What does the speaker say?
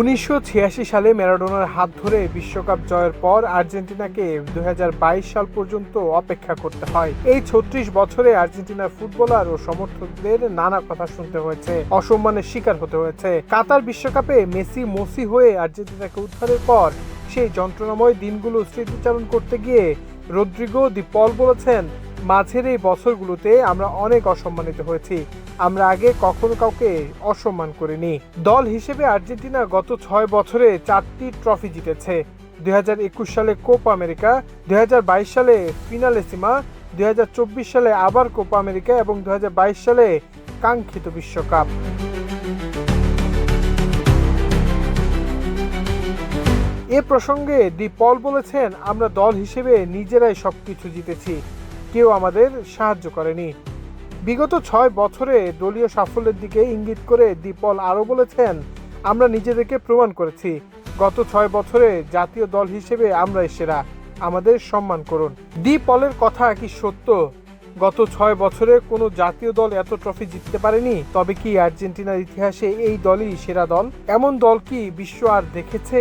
1986 সালে ম্যারাডোনার হাত ধরে বিশ্বকাপ জয়ের পর আর্জেন্টিনাকে 2022 সাল পর্যন্ত অপেক্ষা করতে হয়। এই 36 বছরে আর্জেন্টিনার ফুটবলার ও সমর্থকদের নানা কথা শুনতে হয়েছে, অসম্মানের শিকার হতে হয়েছে। কাতার বিশ্বকাপে মেসি হয়ে আর্জেন্টিনাকে উদ্ধারের পর সেই যন্ত্রণাময় দিনগুলো স্মৃতিচারণ করতে গিয়ে রদ্রিগো দি পল বলেছেন, মাঝের এই বছরগুলোতে আমরা অনেক অসম্মানিত হয়েছি। আমরা আগে কখনো কাউকে অসম্মান করিনি। দল হিসেবে আর্জেন্টিনা গত 6 বছরে 4টি ট্রফি জিতেছে। 2021 সালে কোপা আমেরিকা, 2022 সালে ফিনালেসিমা, 2024 সালে আবার কোপা আমেরিকা এবং 2022 সালে কাঙ্ক্ষিত বিশ্বকাপ। এ প্রসঙ্গে দি পল বলেছেন, আমরা দল হিসেবে নিজেরাই সবকিছু জিতেছি, কেউ আমাদের সাহায্য করেনি। বিগত 6 বছরে দলীয় সাফল্যের দিকে ইঙ্গিত করে দি পল আরও বলেছেন, আমরা নিজেদেরকে প্রমাণ করেছি। গত 6 বছরে জাতীয় দল হিসেবে আমরাই সেরা, আমাদের সম্মান করুন। দি পলের কথা কি সত্য? গত 6 বছরে কোনো জাতীয় দল এত ট্রফি জিততে পারেনি? তবে কি আর্জেন্টিনার ইতিহাসে এই দলই সেরা দল? এমন দল কি বিশ্ব আর দেখেছে?